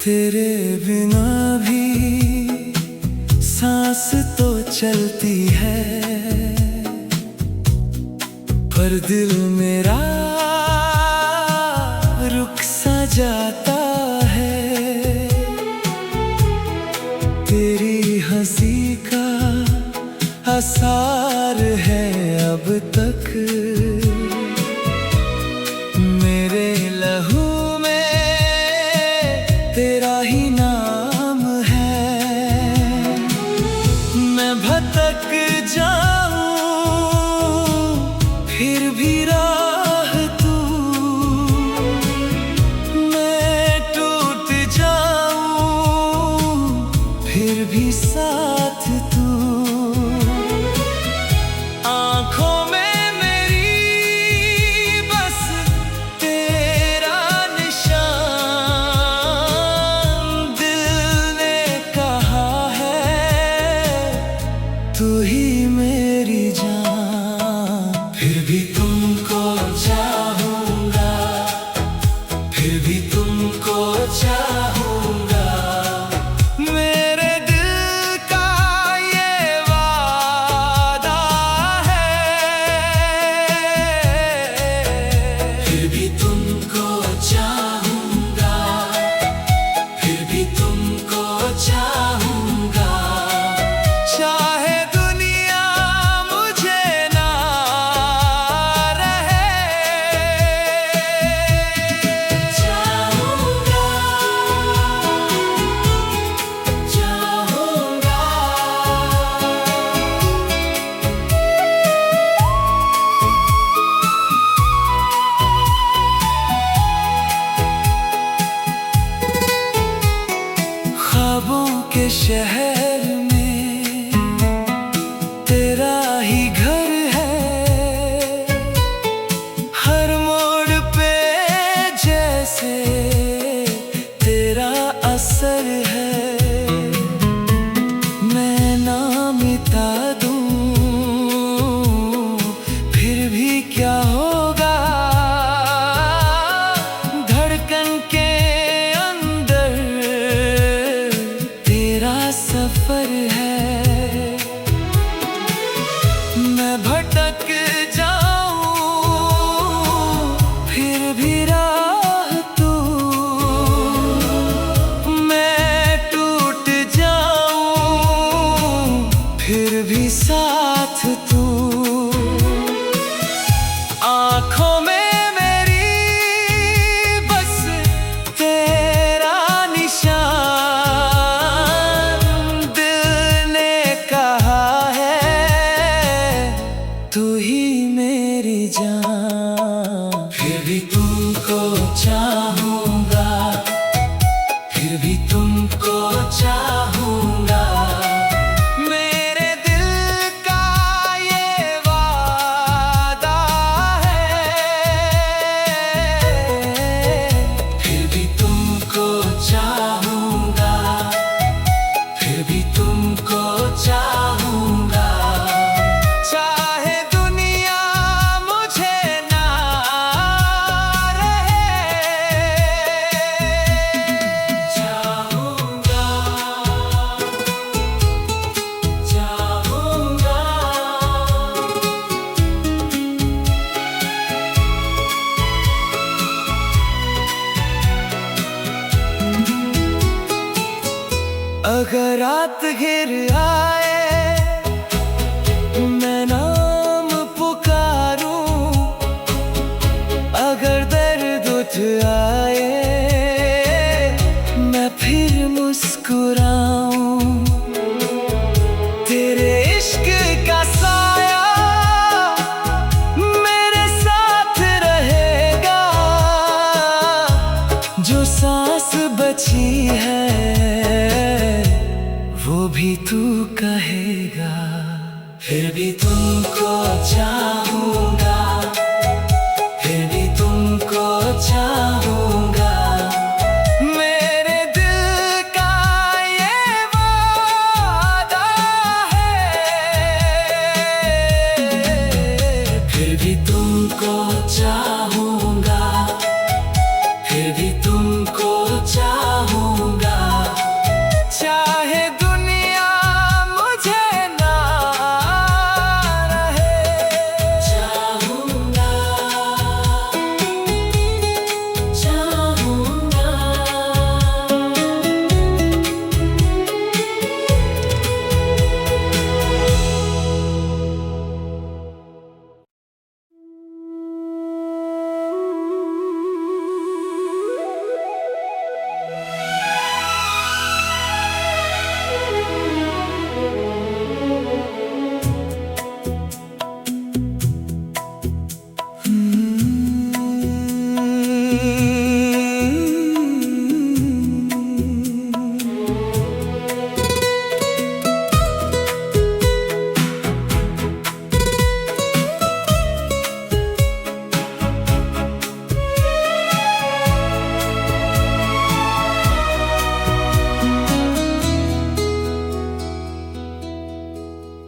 तेरे बिना भी सांस तो चलती है, पर दिल मेरा रुक सा जाता है। तेरी हंसी का आसार है अब तक मेरे लहू में, तेरा ही नाम है। मैं भटक जाऊं फिर भी राह तू, मैं टूट जाऊं फिर भी साथ तू। आँखों में मेरी बस तेरा निशान, दिल ने कहा है तू ही मेरी जान। फिर भी तुमको चाहूँगा, फिर भी तुमको चाहूँगा, मेरे दिल का ये वादा है। फिर भी तुमको चाहूँगा, फिर भी तुमको चाहूँगा, चाहे दुनिया मुझे ना रहे। चाहूँगा, चाहूँगा। ख्वाबों के शहर में तेरा ही घर है, हर मोड़ पे जैसे तेरा असर है। मैं ना मिटा दूं फिर भी क्या होगा, धड़कन के अंदर तेरा सफर है। मैं भटक जाऊं फिर भी राह तू, मैं टूट जाऊं फिर भी साथ तू। आँखों में मेरी बस तेरा निशान, दिल ने कहा है तू ही मेरी जान। फिर भी तुमको चाहूँगा, फिर भी तुमको चाहूँगा, मेरे दिल का ये वादा है। फिर भी तुमको चाहूँगा, फिर भी तुमको चाहूँगा, चाहे दुनिया मुझे ना रहे। चाहूँगा, चाहूँगा। अगर रात घिर आए मैं नाम पुकारूं, अगर दर्द उठ आए मैं फिर मुस्कुराऊं। तेरे इश्क का साया मेरे साथ रहेगा, जो सांस बची है वो भी तू कहेगा। फिर भी तुमको चाहूँगा, फिर भी तुमको चाहूँगा, मेरे दिल का ये वादा है। फिर भी तुमको चाहूँगा, फिर भी तुमको चाहूँगा। मुझे ना रहे। चाहूंगा, चाहूंगा।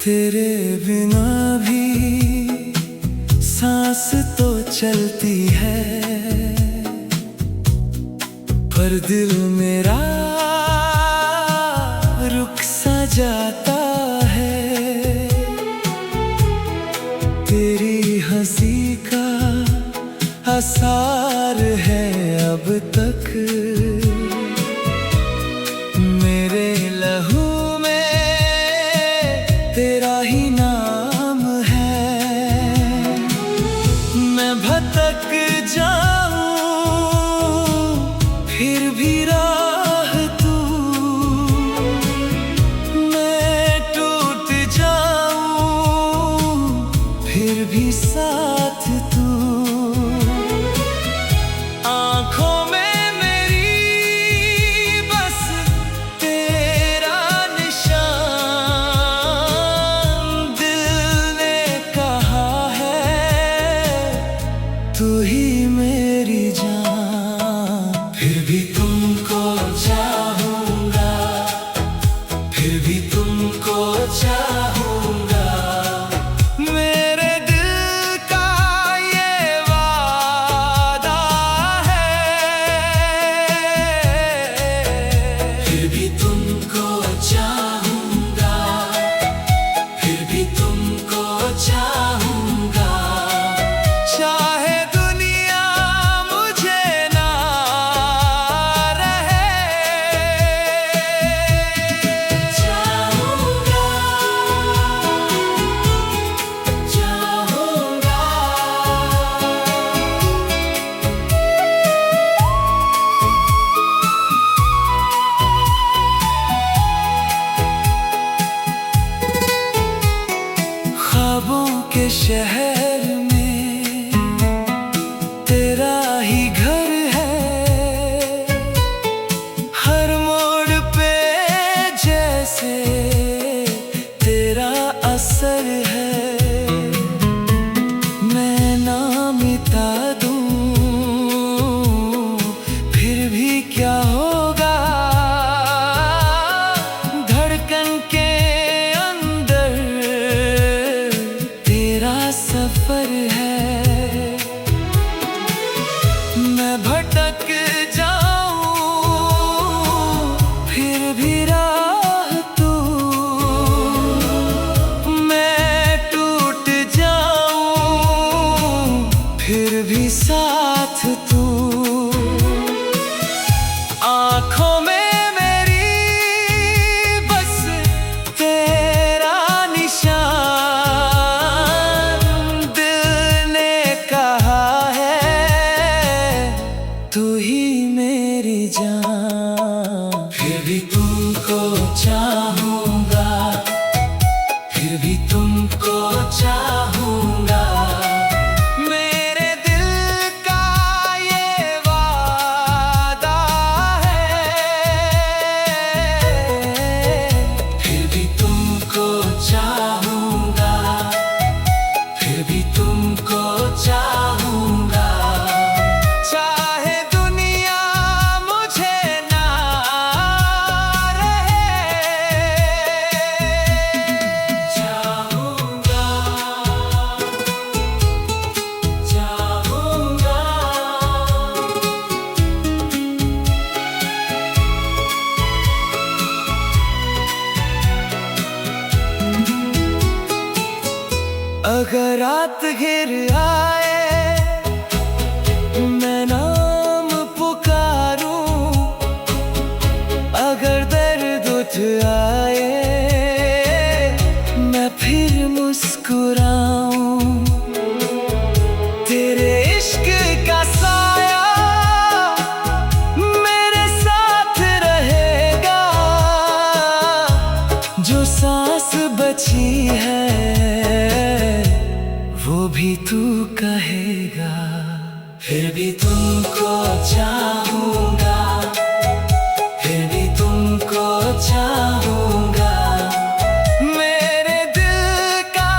तेरे बिना भी सांस तो चलती है, पर दिल मेरा रुक सा जाता है। तेरी हंसी का असर है अब तक मेरे लहू में, तेरा ही नाम है। मैं भटक जाऊं फिर भी राह तू, मैं टूट जाऊं फिर भी साथ तू। आँखों में मेरी बस तेरा निशान, दिल ने कहा है तू ही मेरी जान। फिर भी तुमको चाहूंगा, फिर भी तुमको चाहूंगा। मेरे दिल का ये वादा है, फिर भी तुमको चाहूंगा, फिर भी तुमको चाहूंगा। चाहे दुनिया मुझे ना रहे। चाहूंगा, चाहूंगा। ख्वाबों के शहर में तेरा ही घर है, हर मोड़ पे जैसे तेरा असर है। मैं ना मिटा दूं फिर भी क्या होगा, धड़कन के अंदर तेरा सफर है। मैं भटक जाऊं फिर भी राह तू, मैं टूट जाऊं फिर भी साथ तू। आँखों में मेरी बस अगर रात घिर आए मैं नाम पुकारूं, अगर दर्द उठ आए मैं फिर मुस्कुराऊं। तेरे इश्क का साया मेरे साथ रहेगा, जो सांस बची है वो भी तू कहेगा। फिर भी तुमको चाहूंगा, फिर भी तुमको चाहूंगा, मेरे दिल का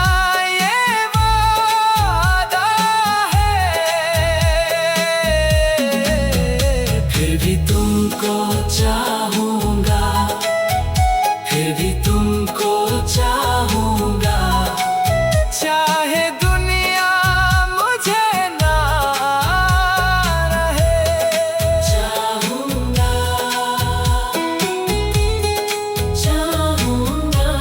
ये वादा है। फिर भी तुमको चाहूंगा, फिर भी तुमको चाहूंगा, चाहे दुनिया मुझे ना रहे। चाहूंगा, चाहूंगा।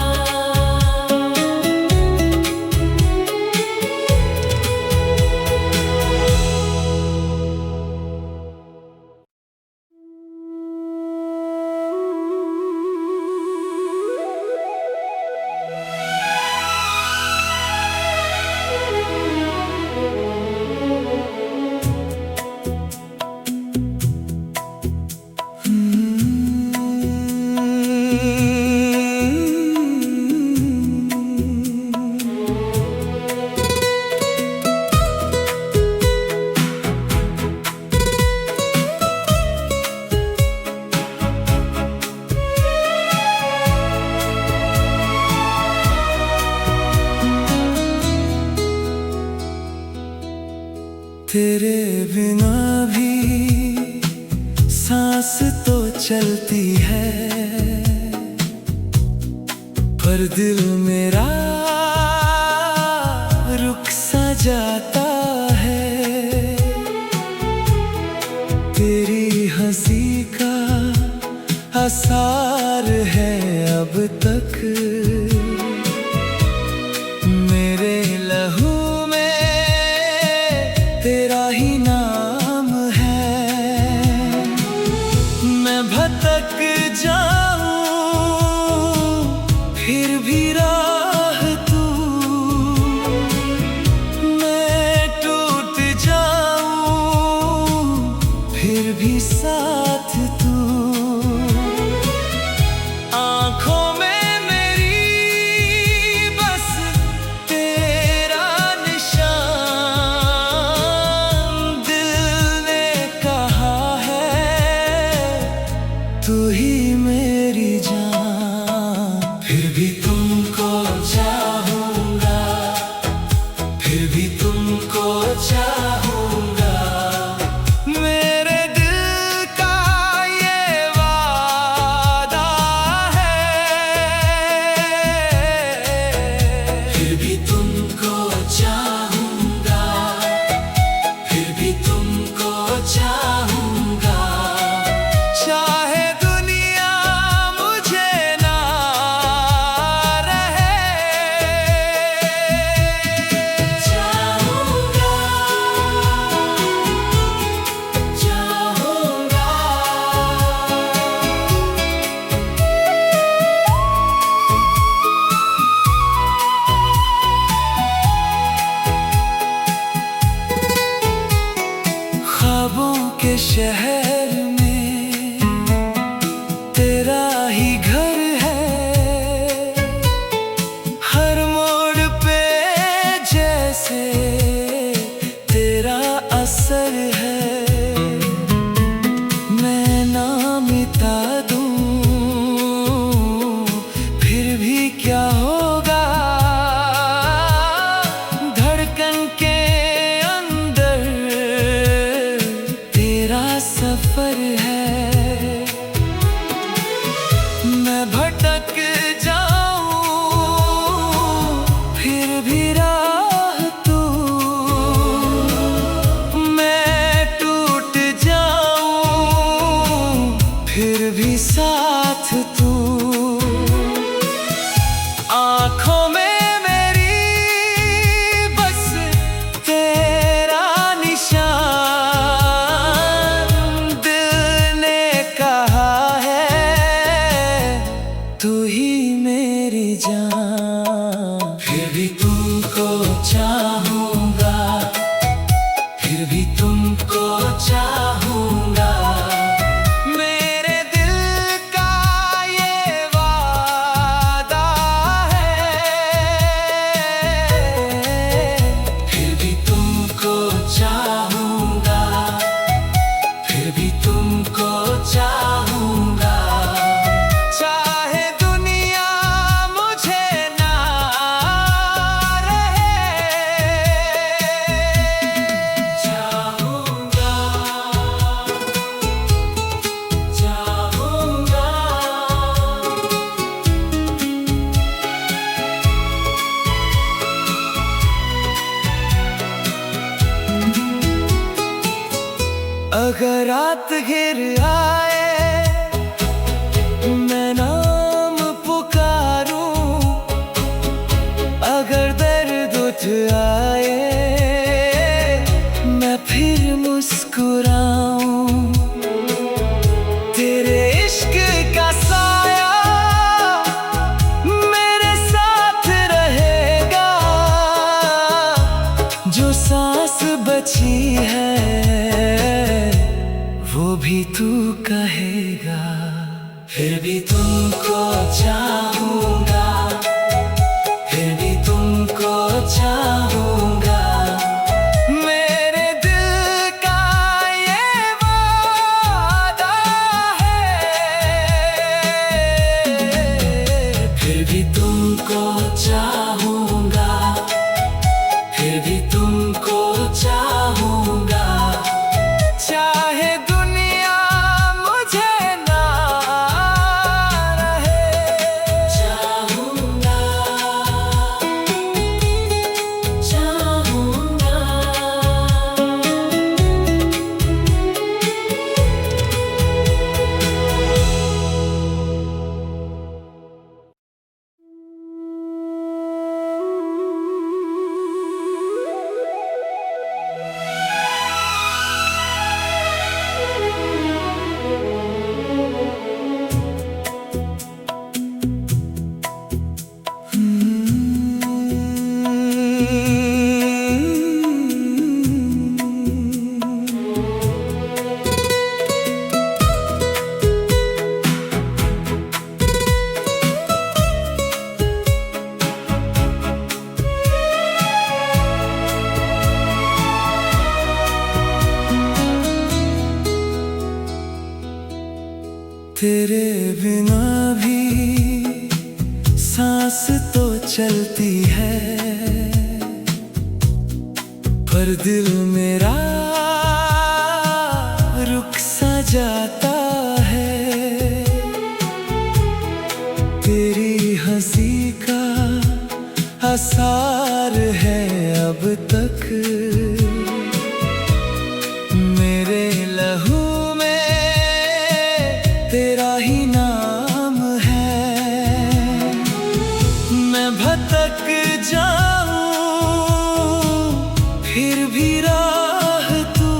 तेरे बिना भी सांस तो चलती है, पर दिल मेरा रुक सा जाता है। तेरी हंसी का असर है अब तक मेरे लहू में, तेरा ही नाम है। मैं भटक जाऊं फिर भी राह तू, मैं टूट जाऊं फिर भी साथ तू। आँखों में मेरी मेरी जान। फिर भी तुमको चाहूंगा, फिर भी तुमको चाहूंगा। मेरे दिल का ये वादा है, फिर भी तुमको चाहूंगा, फिर भी तुमको चाहूंगा। चाहे दुनिया मुझे ना रहे, चाहूंगा, चाहूंगा। अगर रात घिर आए, मैं नाम पुकारूं। अगर दर्द उठ आए, मैं फिर मुस्कुराऊं। तेरे इश्क का साया मेरे साथ रहेगा, जो सांस बची है वो भी तू कहेगा। फिर भी तुमको चाहूंगा, फिर भी तुमको चाहूंगा। मेरे दिल का ये वादा है, फिर भी तुमको चाहूंगा, फिर भी तुमको चाहूंगा। चाहे दुनिया मुझे ना रहे, चाहूंगा, चाहूंगा। तेरे बिना भी सांस तो चलती है, पर दिल मेरा रुक सा जाता है। तेरी हंसी का असर है अब तक मेरे लहू में, तेरा ही नाम है। मैं भटक जाऊं फिर भी राह तू,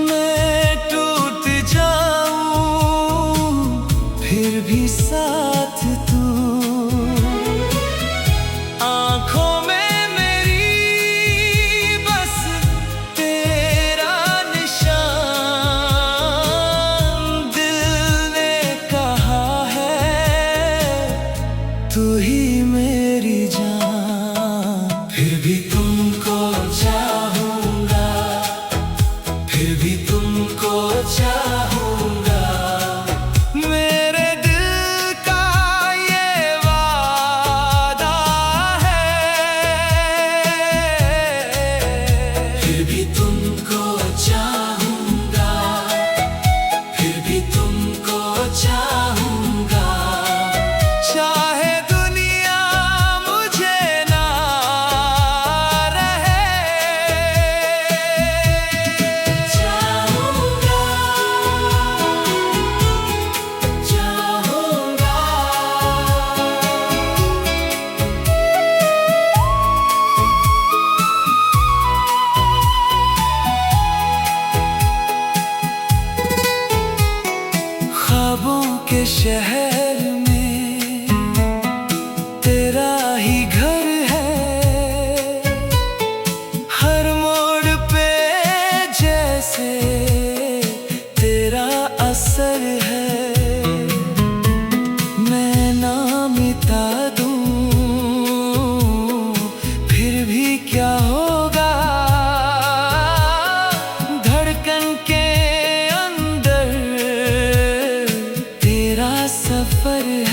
मैं टूट जाऊं फिर भी साथ तू। आँखों में मेरी बस तेरा निशान, दिल ने कहा है तू ही मेरी जान। फिर भी तुमको चाहूंगा, फिर भी तुमको चाहूंगा। मेरे दिल का ये वादा है, फिर भी तुमको चाहूंगा, फिर भी तुमको चाहूंगा। चाहे दुनिया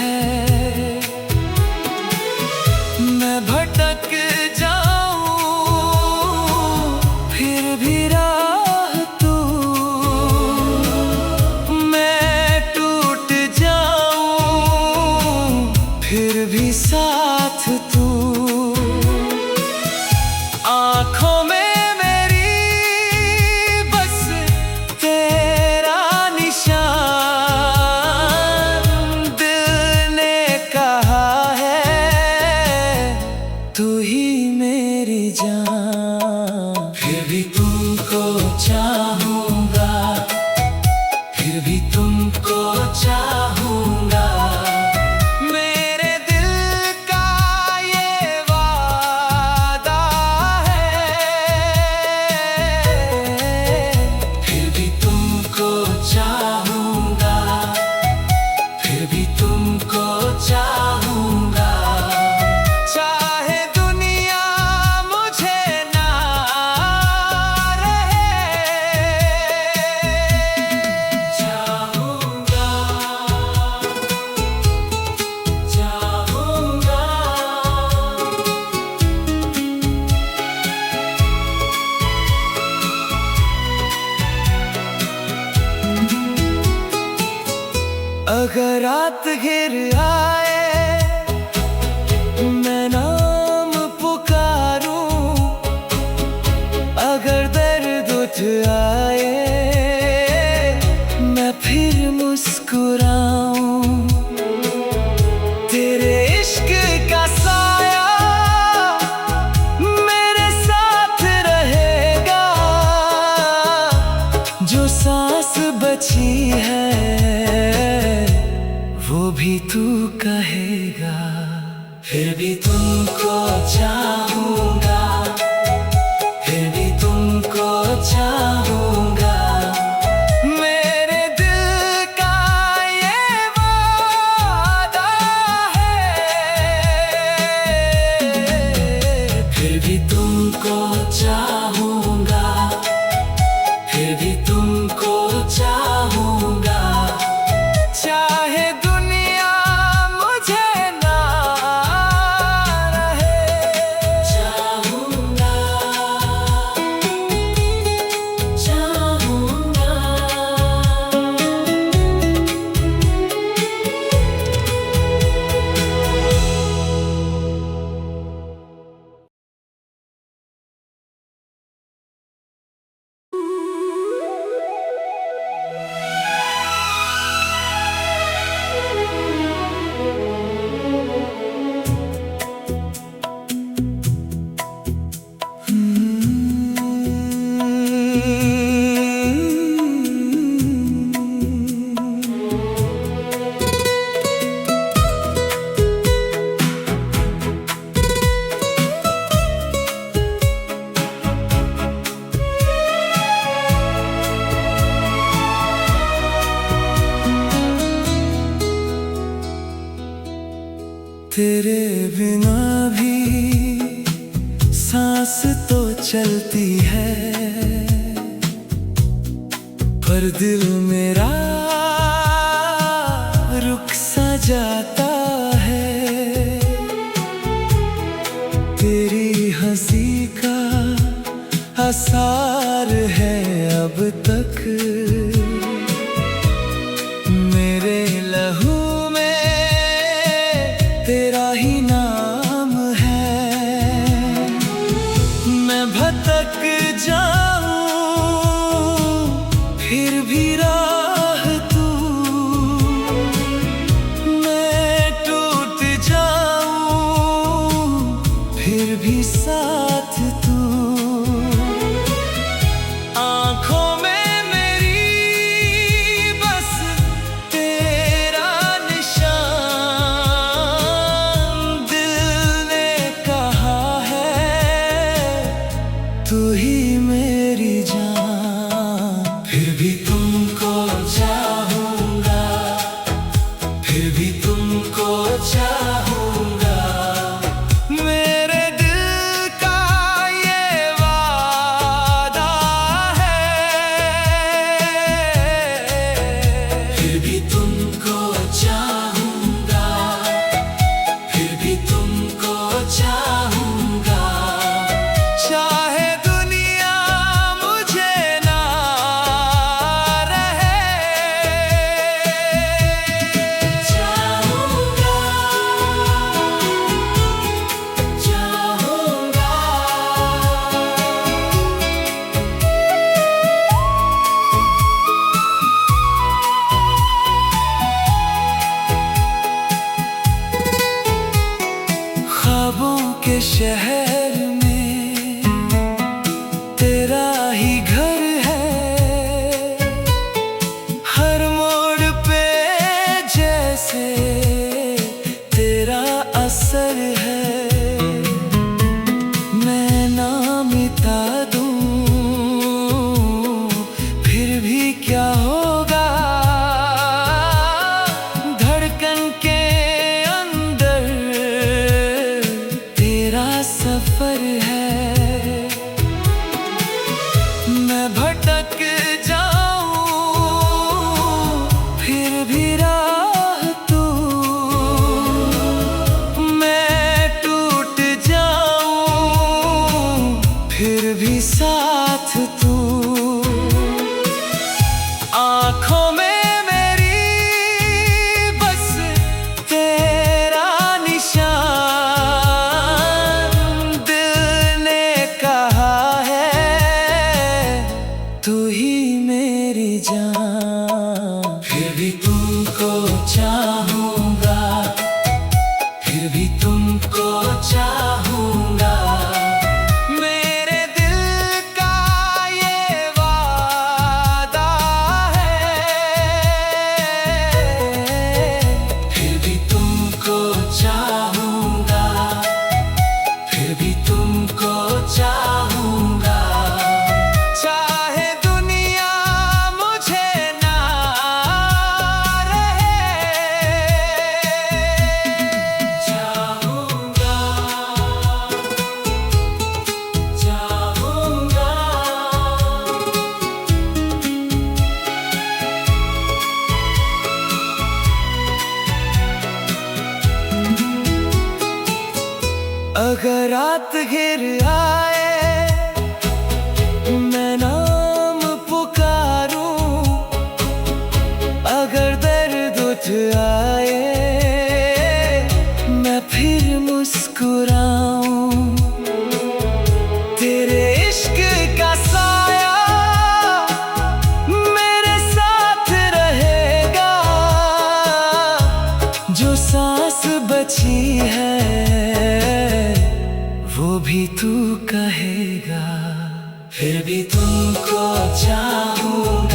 है। मैं भटक जाऊं फिर भी राह तू, मैं टूट जाऊं फिर भी साथ तू। आँखों में तू ही मेरी जान, फिर भी तुमको चाहूंगा, फिर भी तुमको चाहूंगा। मेरे दिल का ये वादा है, फिर भी तुमको चाहूंगा, फिर भी तुमको चाहूंगा। अगर रात घिर आए मैं नाम पुकारूं, अगर दर्द उठ आए मैं फिर मुस्कुराऊं। तेरे इश्क का साया मेरे साथ रहेगा, जो सांस बची है वो भी तू कहेगा। फिर भी तुमको चाहूंगा, फिर भी तुमको चाहूंगा। मेरे दिल का ये वादा है, फिर भी तुमको चाहूंगा, फिर भी तुमको चाहूंगा। चाहे तेरे बिना भी सांस तो चलती है, पर दिल मेरा रुक सा जाता है। तेरी हंसी का आसार है अब तक मेरे लहू में, तेरा ही नाम है। मैं भटक जाऊं फिर भी राह तू, मैं टूट जाऊं फिर भी साथ तू। शहर में तेरा ही घर है। हर मोड़ पे जैसे तेरा असर है। मैं ना मिटा दूं फिर भी क्या होगा, धड़कन के अंदर तेरा सफर है। मैं भटक जाऊं फिर भी राह तू, मैं टूट जाऊं फिर भी साथ तू। आँखों में मेरी बस तेरा निशान, दिल ने कहा है तू ही मेरी जान। फिर भी तुमको चाहूँगा, फिर भी तुमको चाहूँगा। मेरे दिल का ये वादा है, फिर भी तुमको चाहूँगा, फिर भी तुमको चाहूँगा। चाहे दुनिया मुझे ना रहे, चाहूँगा, चाहूँगा। अगर रात घिर आए मैं नाम पुकारूं, अगर दर्द उठ आए मैं फिर मुस्कुराऊं। तेरे इश्क का साया मेरे साथ रहेगा, जो सांस बची है वो भी तू कहेगा। फिर भी तुमको चाहूँ।